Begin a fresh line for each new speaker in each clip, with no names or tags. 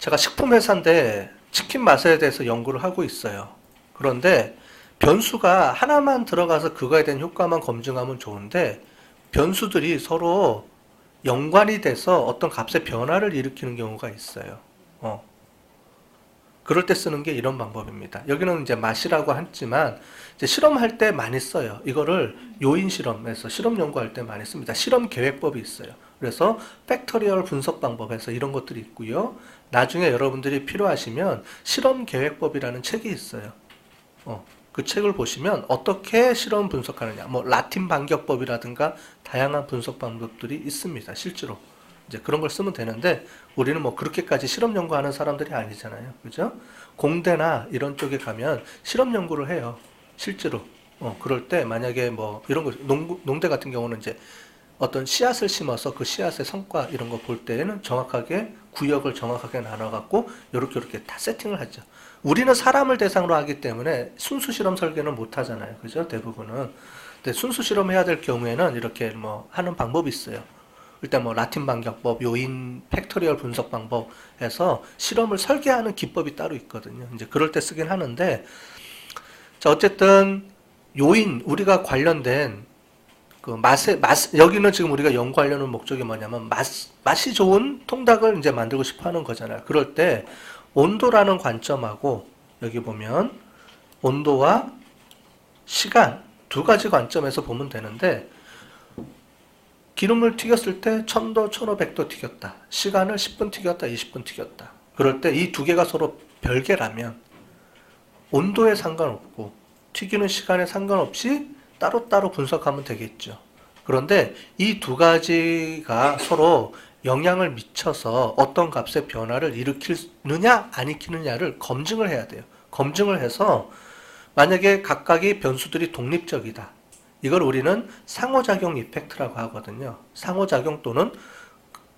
제가 식품회사인데 치킨 맛에 대해서 연구를 하고 있어요. 그런데 변수가 하나만 들어가서 그거에 대한 효과만 검증하면 좋은데 변수들이 서로 연관이 돼서 어떤 값의 변화를 일으키는 경우가 있어요. 어. 그럴 때 쓰는 게 이런 방법입니다. 여기는 이제 맛이라고 했지만 이제 실험할 때 많이 써요. 이거를 요인 실험에서 실험 연구할 때 많이 씁니다. 실험 계획법이 있어요. 그래서 팩토리얼 분석 방법에서 이런 것들이 있고요. 나중에 여러분들이 필요하시면 실험 계획법이라는 책이 있어요. 그 책을 보시면 어떻게 실험 분석하느냐, 뭐 라틴 반격법이라든가 다양한 분석 방법들이 있습니다. 실제로 이제 그런 걸 쓰면 되는데 우리는 뭐 그렇게까지 실험 연구하는 사람들이 아니잖아요, 그죠? 공대나 이런 쪽에 가면 실험 연구를 해요, 실제로. 그럴 때 만약에 뭐 이런 거 농대 같은 경우는 이제 어떤 씨앗을 심어서 그 씨앗의 성과 이런 거 볼 때에는 정확하게 구역을 정확하게 나눠갖고 요렇게 다 세팅을 하죠. 우리는 사람을 대상으로 하기 때문에 순수 실험 설계는 못 하잖아요. 그죠? 대부분은. 근데 순수 실험 해야 될 경우에는 이렇게 뭐 하는 방법이 있어요. 일단 뭐 라틴 반격법, 요인 팩토리얼 분석 방법에서 실험을 설계하는 기법이 따로 있거든요. 이제 그럴 때 쓰긴 하는데, 자, 어쨌든 요인, 우리가 관련된 그 여기는 지금 우리가 연구하려는 목적이 뭐냐면 맛이 좋은 통닭을 이제 만들고 싶어 하는 거잖아요. 그럴 때 온도라는 관점하고 여기 보면 온도와 시간 두 가지 관점에서 보면 되는데 기름을 튀겼을 때 1000도, 1500도 튀겼다. 시간을 10분 튀겼다, 20분 튀겼다. 그럴 때 이 두 개가 서로 별개라면 온도에 상관없고 튀기는 시간에 상관없이 따로따로 분석하면 되겠죠. 그런데 이 두 가지가 서로 영향을 미쳐서 어떤 값의 변화를 일으키느냐 안 일으키느냐를 검증을 해야 돼요. 검증을 해서 만약에 각각의 변수들이 독립적이다. 이걸 우리는 상호작용 이펙트라고 하거든요. 상호작용 또는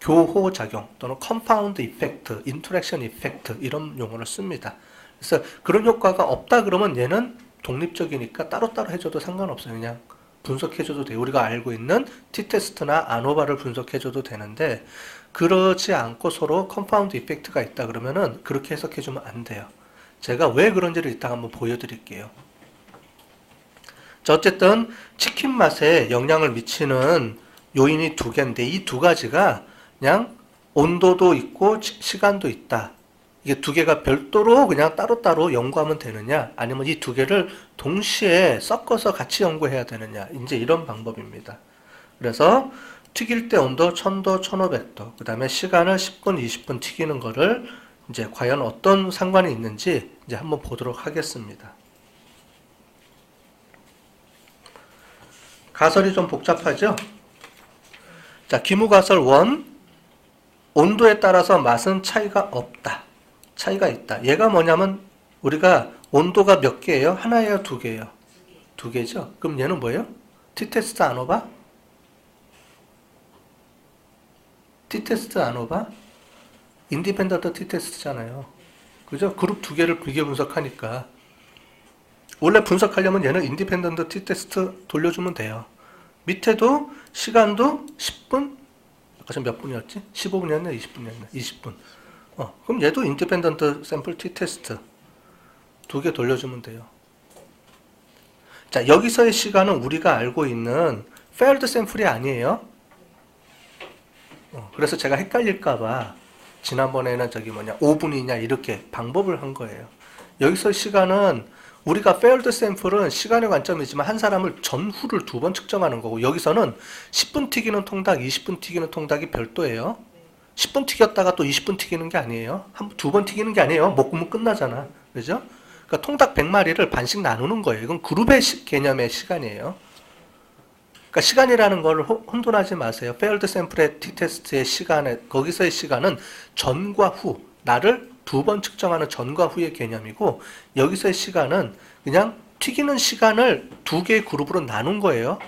교호작용 또는 컴파운드 이펙트, 인터랙션 이펙트 이런 용어를 씁니다. 그래서 그런 효과가 없다 그러면 얘는 독립적이니까 따로따로 해줘도 상관없어요. 그냥 분석해줘도 돼요. 우리가 알고 있는 t-테스트나 아노바를 분석해줘도 되는데 그러지 않고 서로 컴파운드 이펙트가 있다 그러면은 그렇게 해석해주면 안 돼요. 제가 왜 그런지를 이따가 한번 보여드릴게요. 자, 어쨌든 치킨 맛에 영향을 미치는 요인이 두 개인데 이 두 가지가 그냥 온도도 있고 시간도 있다. 이게 두 개가 별도로 그냥 따로따로 연구하면 되느냐 아니면 이 두 개를 동시에 섞어서 같이 연구해야 되느냐 이제 이런 방법입니다. 그래서 튀길 때 온도 1000도, 1500도 그 다음에 시간을 10분, 20분 튀기는 거를 이제 과연 어떤 상관이 있는지 이제 한번 보도록 하겠습니다. 가설이 좀 복잡하죠? 자, 기무가설 1 온도에 따라서 맛은 차이가 없다. 차이가 있다. 얘가 뭐냐면 우리가 온도가 몇 개예요? 하나예요? 두 개예요? 두 개죠? 그럼 얘는 뭐예요? t-테스트 아노바? t-테스트 아노바? 인디펜던트 t-테스트잖아요. 그죠? 그룹 두 개를 비교 분석하니까 원래 분석하려면 얘는 인디펜던트 t-테스트 돌려주면 돼요. 밑에도 시간도 10분? 아까 몇 분이었지? 15분이었나? 20분이었나? 20분. 그럼 얘도 인디펜던트 샘플 t-테스트 두 개 돌려주면 돼요. 자, 여기서의 시간은 우리가 알고 있는 failed 샘플이 아니에요. 그래서 제가 헷갈릴까봐 지난번에는 5분이냐 이렇게 방법을 한 거예요. 여기서의 시간은 우리가 failed 샘플은 시간의 관점이지만 한 사람을 전후를 두 번 측정하는 거고 여기서는 10분 튀기는 통닭, 20분 튀기는 통닭이 별도예요. 10분 튀겼다가 또 20분 튀기는 게 아니에요. 두 번 튀기는 게 아니에요. 먹으면 끝나잖아. 그죠? 그러니까 통닭 100마리를 반씩 나누는 거예요. 이건 그룹의 개념의 시간이에요. 그러니까 시간이라는 걸 혼돈하지 마세요. failed 샘플의 t-테스트의 시간에 거기서의 시간은 전과 후, 나를 두 번 측정하는 전과 후의 개념이고 여기서의 시간은 그냥 튀기는 시간을 두 개의 그룹으로 나눈 거예요.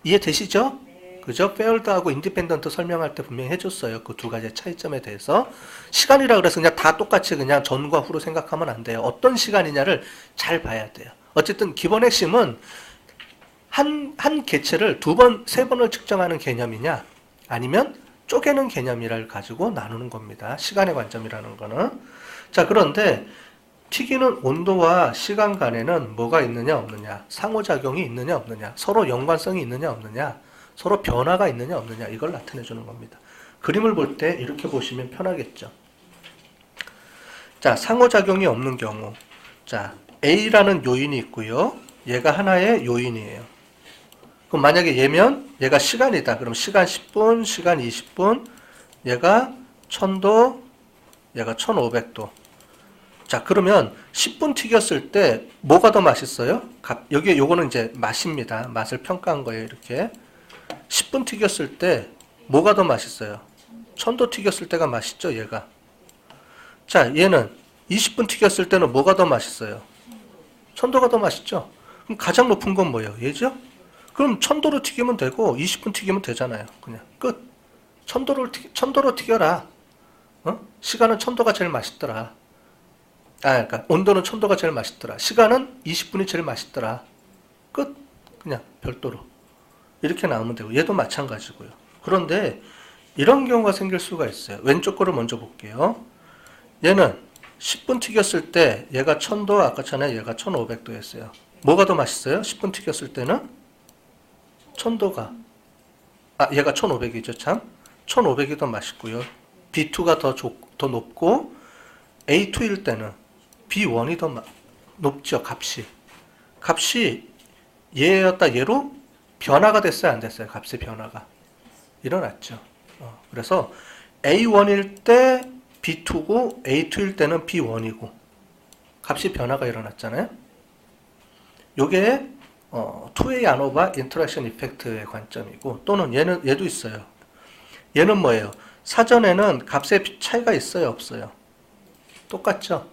이해되시죠? 그죠? failed하고 independent 설명할 때 분명히 해줬어요. 그 두 가지의 차이점에 대해서. 시간이라 그래서 그냥 다 똑같이 그냥 전과 후로 생각하면 안 돼요. 어떤 시간이냐를 잘 봐야 돼요. 어쨌든 기본 핵심은 한 개체를 두 번, 세 번을 측정하는 개념이냐 아니면 쪼개는 개념이를 가지고 나누는 겁니다. 시간의 관점이라는 거는. 자, 그런데 튀기는 온도와 시간 간에는 뭐가 있느냐 없느냐, 상호작용이 있느냐 없느냐, 서로 연관성이 있느냐 없느냐, 서로 변화가 있느냐 없느냐, 이걸 나타내 주는 겁니다. 그림을 볼 때 이렇게 보시면 편하겠죠. 자, 상호작용이 없는 경우, 자, A라는 요인이 있고요. 얘가 하나의 요인이에요. 그럼 만약에 얘가 시간이다. 그럼 시간 10분, 시간 20분, 얘가 1000도, 얘가 1500도. 자, 그러면 10분 튀겼을 때 뭐가 더 맛있어요? 요거는 이제 맛입니다. 맛을 평가한 거예요, 이렇게. 10분 튀겼을 때 뭐가 더 맛있어요? 1000도 튀겼을 때가 맛있죠, 얘가. 자, 얘는 20분 튀겼을 때는 뭐가 더 맛있어요? 1000도가 더 맛있죠? 그럼 가장 높은 건 뭐예요? 얘죠? 그럼 1000도로 튀기면 되고 20분 튀기면 되잖아요. 그냥 끝. 1000도로 튀겨라. 시간은 1000도가 제일 맛있더라. 그러니까 온도는 1000도가 제일 맛있더라. 시간은 20분이 제일 맛있더라. 끝. 그냥 별도로. 이렇게 나오면 되고 얘도 마찬가지고요. 그런데 이런 경우가 생길 수가 있어요. 왼쪽 거를 먼저 볼게요. 얘는 10분 튀겼을 때 얘가 1000도, 아까 전에 얘가 1500도였어요. 뭐가 더 맛있어요? 10분 튀겼을 때는 1000도가, 얘가 1500이죠, 참. 1500이 더 맛있고요. B2가 더 높고, A2일 때는 B1이 더 높죠, 값이. 값이 얘였다 얘로 변화가 됐어요, 안 됐어요? 값의 변화가 일어났죠. 그래서 A1일 때 B2고 A2일 때는 B1이고 값이 변화가 일어났잖아요. 요게 투웨이 안오버 인터랙션 이펙트의 관점이고, 또는 얘도 있어요. 얘는 뭐예요? 사전에는 값의 차이가 있어요, 없어요? 똑같죠?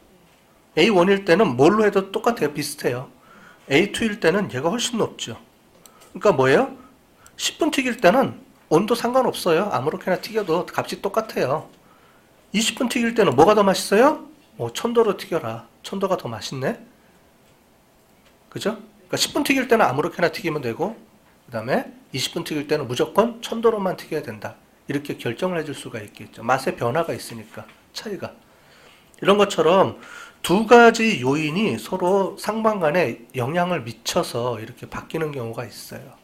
A1일 때는 뭘로 해도 똑같아요, 비슷해요. A2일 때는 얘가 훨씬 높죠. 그러니까 뭐예요? 10분 튀길 때는 온도 상관없어요. 아무렇게나 튀겨도 값이 똑같아요. 20분 튀길 때는 뭐가 더 맛있어요? 1000도로 튀겨라. 1000도가 더 맛있네? 그죠? 그러니까 10분 튀길 때는 아무렇게나 튀기면 되고, 그 다음에 20분 튀길 때는 무조건 1000도로만 튀겨야 된다. 이렇게 결정을 해줄 수가 있겠죠. 맛의 변화가 있으니까, 차이가. 이런 것처럼 두 가지 요인이 서로 상반간에 영향을 미쳐서 이렇게 바뀌는 경우가 있어요.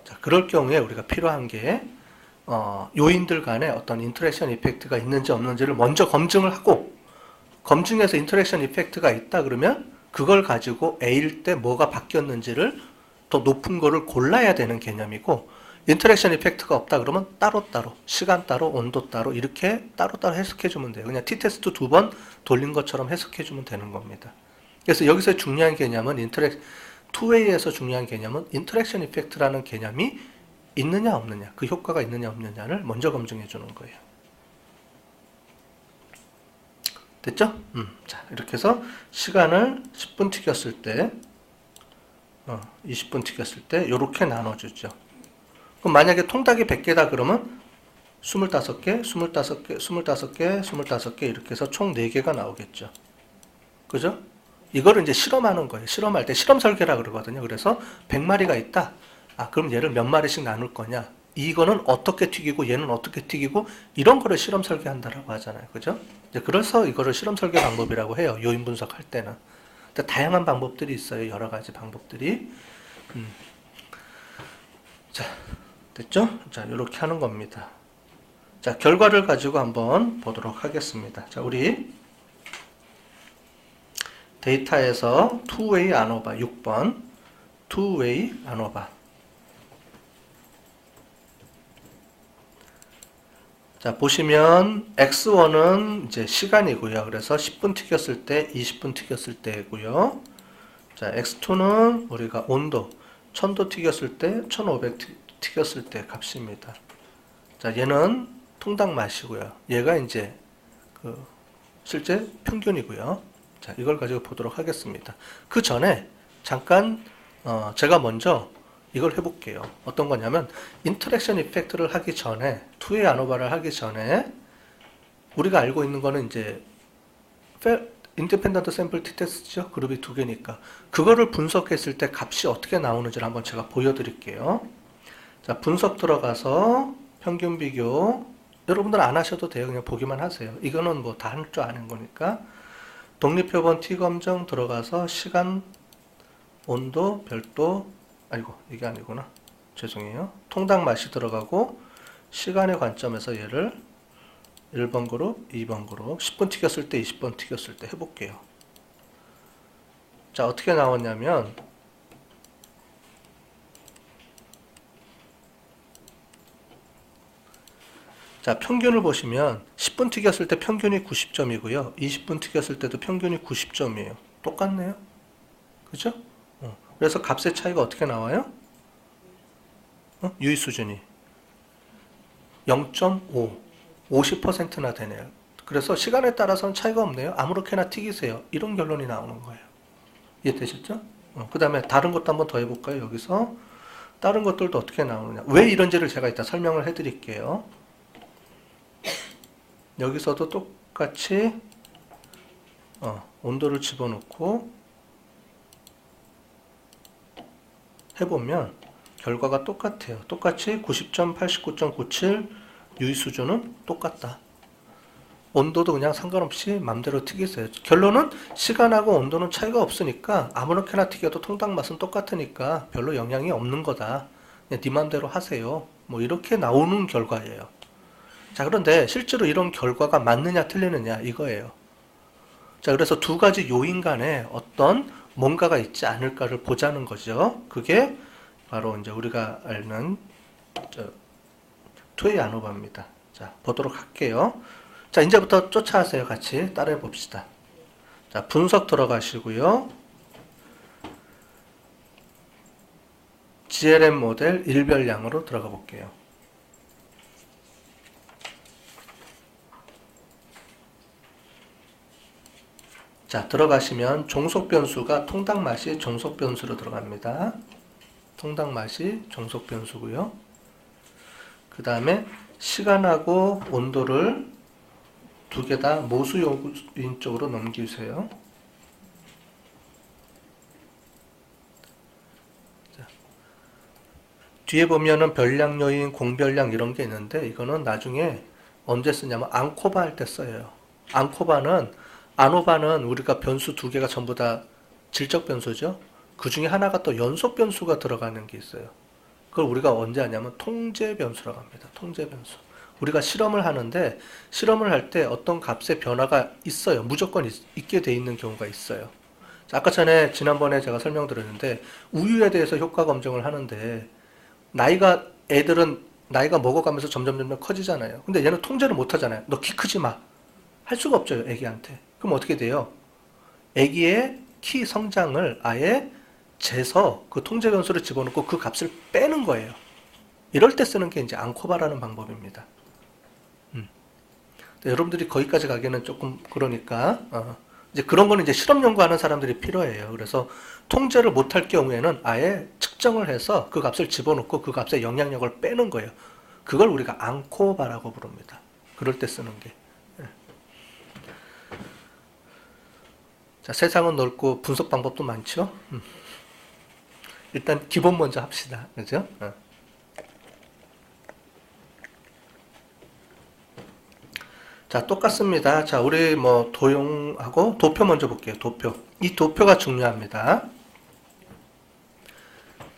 자, 그럴 경우에 우리가 필요한 게 요인들 간에 어떤 인터랙션 이펙트가 있는지 없는지를 먼저 검증을 하고, 검증해서 인터랙션 이펙트가 있다 그러면 그걸 가지고 A일 때 뭐가 바뀌었는지를 더 높은 거를 골라야 되는 개념이고, 인터랙션 이펙트가 없다 그러면 따로따로, 시간 따로, 온도 따로 이렇게 따로따로 해석해주면 돼요. 그냥 T테스트 2번 돌린 것처럼 해석해주면 되는 겁니다. 그래서 여기서 중요한 개념은 투웨이에서 중요한 개념은 인터랙션 이펙트라는 개념이 있느냐 없느냐, 그 효과가 있느냐 없느냐를 먼저 검증해 주는 거예요. 됐죠? 자, 이렇게 해서 시간을 10분 튀겼을 때, 20분 튀겼을 때 이렇게 나눠주죠. 그럼 만약에 통닭이 100개다 그러면 25개, 25개, 25개, 25개 이렇게 해서 총 4개가 나오겠죠. 그죠? 이거를 이제 실험하는 거예요. 실험할 때 실험 설계라 그러거든요. 그래서 100마리가 있다. 그럼 얘를 몇 마리씩 나눌 거냐? 이거는 어떻게 튀기고 얘는 어떻게 튀기고 이런 거를 실험 설계한다라고 하잖아요. 그죠? 이제 그래서 이거를 실험 설계 방법이라고 해요. 요인 분석할 때는. 근데 다양한 방법들이 있어요. 여러 가지 방법들이. 자, 됐죠? 자, 이렇게 하는 겁니다. 자, 결과를 가지고 한번 보도록 하겠습니다. 자, 우리 데이터에서 투웨이 안오버 6번 투웨이 안오버. 자, 보시면 x1은 이제 시간이고요. 그래서 10분 튀겼을 때, 20분 튀겼을 때고요. 자, x2는 우리가 온도, 1000도 튀겼을 때, 1500 튀겼을 때 값입니다. 자, 얘는 통닭 맛이고요. 얘가 이제 실제 평균이고요. 자, 이걸 가지고 보도록 하겠습니다. 그 전에 잠깐 제가 먼저 이걸 해볼게요. 어떤 거냐면 인터랙션 이펙트를 하기 전에, 투웨이 안오버를 하기 전에 우리가 알고 있는 거는 이제 인디펜던트 샘플 T테스트죠. 그룹이 2개니까 그거를 분석했을 때 값이 어떻게 나오는지를 한번 제가 보여드릴게요. 자, 분석 들어가서 평균 비교, 여러분들 안 하셔도 돼요. 그냥 보기만 하세요. 이거는 뭐 다 할 줄 아는 거니까. 독립표본 T 검정 들어가서 시간, 온도, 별도, 아이고 이게 아니구나. 죄송해요. 통닭 맛이 들어가고 시간의 관점에서 얘를 1번 그룹, 2번 그룹, 10분 튀겼을 때, 20번 튀겼을 때 해볼게요. 자, 어떻게 나왔냐면 자, 평균을 보시면 10분 튀겼을 때 평균이 90점이고요. 20분 튀겼을 때도 평균이 90점이에요. 똑같네요. 그죠? 그래서 값의 차이가 어떻게 나와요? 유의 수준이 0.5, 50%나 되네요. 그래서 시간에 따라서는 차이가 없네요. 아무렇게나 튀기세요. 이런 결론이 나오는 거예요. 이해되셨죠? 그 다음에 다른 것도 한번 더 해볼까요? 여기서 다른 것들도 어떻게 나오느냐. 왜 이런지를 제가 이따 설명을 해드릴게요. 여기서도 똑같이 온도를 집어넣고 해보면 결과가 똑같아요. 똑같이 90점, 89.97 유의 수준은 똑같다. 온도도 그냥 상관없이 맘대로 튀기세요. 결론은 시간하고 온도는 차이가 없으니까 아무렇게나 튀겨도 통닭 맛은 똑같으니까 별로 영향이 없는 거다. 그냥 네 맘대로 하세요. 뭐 이렇게 나오는 결과예요. 자, 그런데 실제로 이런 결과가 맞느냐 틀리느냐 이거예요. 자, 그래서 두 가지 요인 간에 어떤 뭔가가 있지 않을까를 보자는 거죠. 그게 바로 이제 우리가 알는 투웨이 아노바입니다. 자, 보도록 할게요. 자, 이제부터 쫓아가세요. 같이 따라해 봅시다. 자, 분석 들어가시고요. GLM 모델 일별량으로 들어가 볼게요. 자, 들어가시면 종속 변수가 통닭 맛이 종속 변수로 들어갑니다. 통닭 맛이 종속 변수고요. 그 다음에 시간하고 온도를 두 개 다 모수 요인 쪽으로 넘기세요. 자, 뒤에 보면은 별량 요인, 공별량 이런 게 있는데 이거는 나중에 언제 쓰냐면 앙코바 할 때 써요. 아노바는 우리가 변수 두 개가 전부 다 질적 변수죠. 그 중에 하나가 또 연속 변수가 들어가는 게 있어요. 그걸 우리가 언제 하냐면 통제 변수라고 합니다. 통제 변수. 우리가 실험을 하는데 실험을 할 때 어떤 값의 변화가 있어요. 무조건 있게 돼 있는 경우가 있어요. 자, 아까 전에 지난번에 제가 설명드렸는데 우유에 대해서 효과 검증을 하는데 애들은 나이가 먹어가면서 점점 커지잖아요. 근데 얘는 통제를 못 하잖아요. 너 키 크지 마. 할 수가 없죠, 애기한테. 그럼 어떻게 돼요? 애기의 키 성장을 아예 재서 그 통제 변수를 집어넣고 그 값을 빼는 거예요. 이럴 때 쓰는 게 이제 앙코바라는 방법입니다. 여러분들이 거기까지 가기에는 조금 그러니까 이제 그런 거는 이제 실험 연구하는 사람들이 필요해요. 그래서 통제를 못할 경우에는 아예 측정을 해서 그 값을 집어넣고 그 값의 영향력을 빼는 거예요. 그걸 우리가 앙코바라고 부릅니다. 그럴 때 쓰는 게. 자, 세상은 넓고 분석 방법도 많죠. 일단 기본 먼저 합시다. 그죠? 자, 똑같습니다. 자, 우리 뭐 도형하고 도표 먼저 볼게요. 도표. 이 도표가 중요합니다.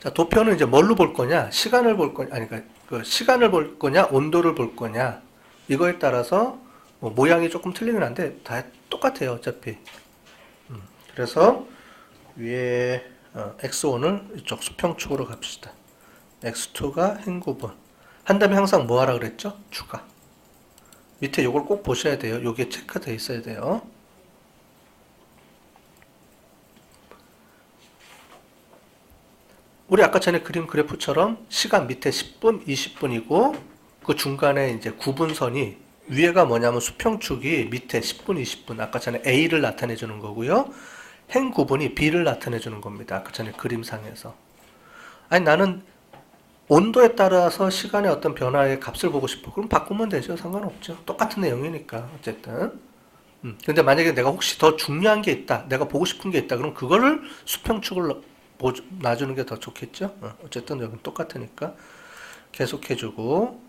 자, 도표는 이제 뭘로 볼 거냐? 시간을 볼 거냐? 아니, 그러니까 그 시간을 볼 거냐? 온도를 볼 거냐? 이거에 따라서 뭐 모양이 조금 틀리긴 한데 다 똑같아요. 어차피. 그래서 위에 x1을 이쪽 수평축으로 갑시다. x2가 행구분. 한 다음에 항상 뭐 하라 그랬죠? 추가. 밑에 요걸 꼭 보셔야 돼요. 요게 체크되어 있어야 돼요. 우리 아까 전에 그림 그래프처럼 시간 밑에 10분, 20분이고 그 중간에 이제 구분선이 위에가 뭐냐면 수평축이 밑에 10분, 20분 아까 전에 A를 나타내 주는 거고요. 행 구분이 B를 나타내 주는 겁니다. 아까 전에 그림상에서. 아니 나는 온도에 따라서 시간의 어떤 변화의 값을 보고 싶어. 그럼 바꾸면 되죠. 상관없죠. 똑같은 내용이니까 어쨌든. 근데 만약에 내가 혹시 더 중요한 게 있다. 내가 보고 싶은 게 있다. 그럼 그거를 수평축을 놔주는 게 더 좋겠죠. 어쨌든 여기는 똑같으니까 계속 해주고